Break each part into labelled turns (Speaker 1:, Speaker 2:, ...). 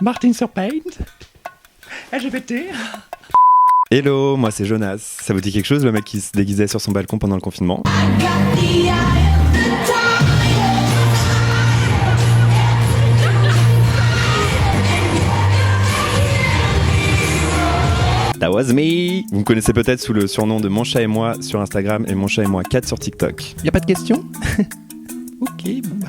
Speaker 1: Martine sur Paint. LGBT.
Speaker 2: Hello, moi c'est Jonas. Ça vous dit quelque chose, le mec qui se déguisait sur son balcon pendant le confinement? That was me. Vous me connaissez peut-être sous le surnom de Mon Chat et Moi sur Instagram et Mon Chat et Moi 4 sur TikTok.
Speaker 1: Y a pas de question? Ok, bon bah.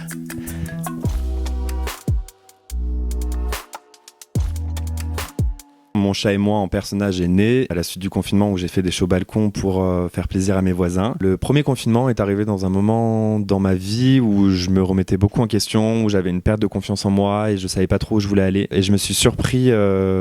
Speaker 2: Mon Chat et Moi en personnage est né à la suite du confinement où j'ai fait des shows balcons pour faire plaisir à mes voisins. Le premier confinement est arrivé dans un moment dans ma vie où je me remettais beaucoup en question, où j'avais une perte de confiance en moi et je savais pas trop où je voulais aller. Et je me suis surpris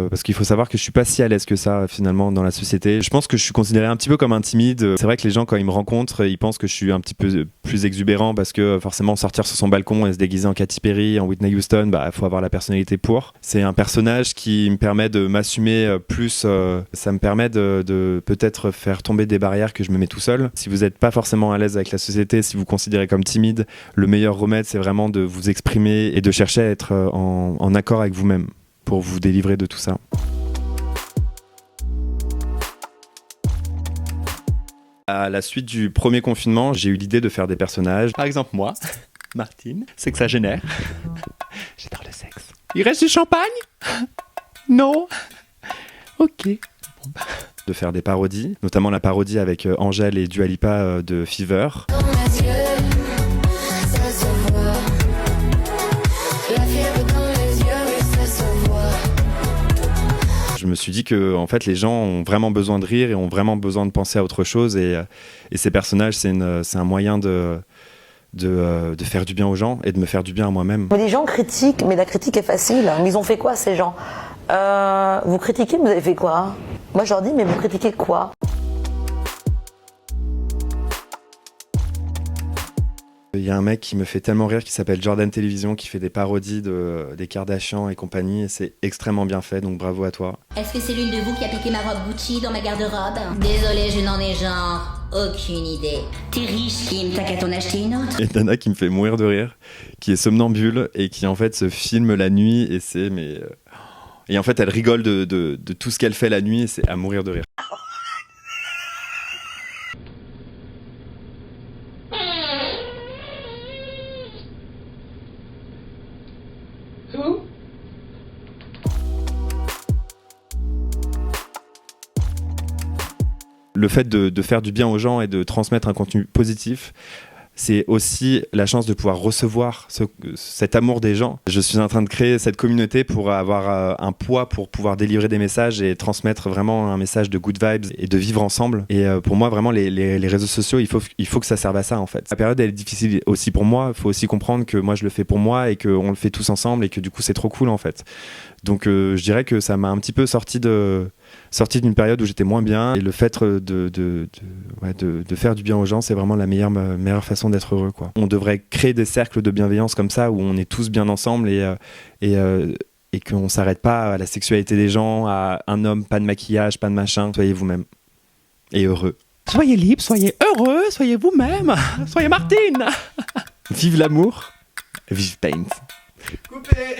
Speaker 2: parce qu'il faut savoir que je suis pas si à l'aise que ça finalement dans la société. Je pense que je suis considéré un petit peu comme un timide. C'est vrai que les gens quand ils me rencontrent, ils pensent que je suis un petit peu plus exubérant parce que forcément sortir sur son balcon et se déguiser en Katy Perry, en Whitney Houston, bah faut avoir la personnalité pour. C'est un personnage qui me permet de m'assumer plus, ça me permet de peut-être faire tomber des barrières que je me mets tout seul. Si vous n'êtes pas forcément à l'aise avec la société, si vous vous considérez comme timide, le meilleur remède c'est vraiment de vous exprimer et de chercher à être en accord avec vous-même pour vous délivrer de tout ça. À la suite du premier confinement, j'ai eu l'idée de faire des personnages.
Speaker 1: Par exemple, moi, Martine, sexagénaire. J'adore le sexe. Il reste du champagne? Non? Ok. Bon bah.
Speaker 2: De faire des parodies, notamment la parodie avec Angèle et Dua Lipa de Fever. Je me suis dit que en fait, les gens ont vraiment besoin de rire et ont vraiment besoin de penser à autre chose. Et ces personnages, c'est un moyen de faire du bien aux gens et de me faire du bien à moi-même.
Speaker 3: Les gens critiquent, mais la critique est facile. Mais ils ont fait quoi ces gens? Vous critiquez, vous avez fait quoi? Moi je leur dis, mais vous critiquez quoi?
Speaker 2: Il y a un mec qui me fait tellement rire qui s'appelle Jordan Télévision qui fait des parodies des Kardashians et compagnie et c'est extrêmement bien fait, donc bravo à toi.
Speaker 4: Est-ce que c'est l'une de vous qui a piqué ma robe Gucci dans ma garde-robe? Désolée, je n'en ai genre aucune idée. T'es riche, Kim, t'as qu'à t'en acheter une autre.
Speaker 2: Et Nana qui me fait mourir de rire, qui est somnambule et qui en fait se filme la nuit et c'est et en fait elle rigole de tout ce qu'elle fait la nuit et c'est à mourir de rire. Le fait de faire du bien aux gens et de transmettre un contenu positif, c'est aussi la chance de pouvoir recevoir cet amour des gens. Je suis en train de créer cette communauté pour avoir un poids, pour pouvoir délivrer des messages et transmettre vraiment un message de good vibes et de vivre ensemble. Et pour moi, vraiment, les réseaux sociaux, il faut que ça serve à ça, en fait. La période, elle est difficile aussi pour moi. Il faut aussi comprendre que moi, je le fais pour moi et qu'on le fait tous ensemble et que du coup, c'est trop cool, en fait. Donc, je dirais que ça m'a un petit peu sorti d'une période où j'étais moins bien et le fait de faire du bien aux gens, c'est vraiment la meilleure façon d'être heureux, quoi. On devrait créer des cercles de bienveillance comme ça où on est tous bien ensemble et qu'on s'arrête pas à la sexualité des gens, à un homme, pas de maquillage, pas de machin. Soyez vous-même et heureux.
Speaker 1: Soyez libre, soyez heureux, soyez vous-même, soyez Martine.
Speaker 2: Vive l'amour, vive Paint.
Speaker 1: Coupé.